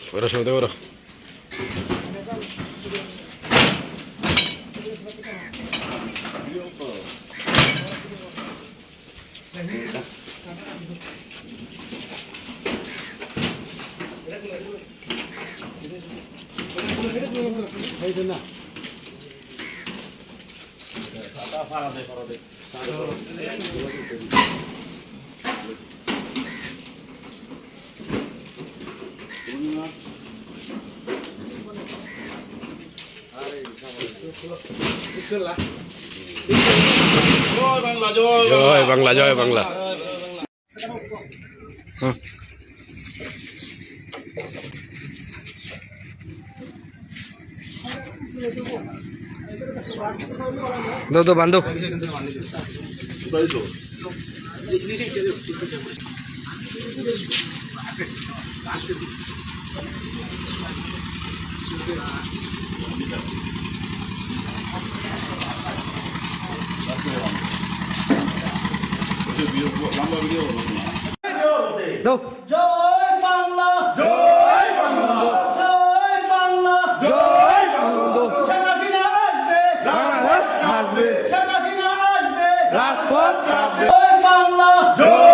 Fuera, suerte, ahora. জয় বাংলা, জয় জয় বাংলা, জয় বাংলা। दो दो बांधो। दो। জয় বাংলা, জয় বাংলা, জয় বাংলা, জয় বাংলা। শেখ হাসিনা আসবে, বাংলাদেশ আসবে, শেখ হাসিনা আসবে, রাজপথ কাঁপবে। জয় বাংলা, জয়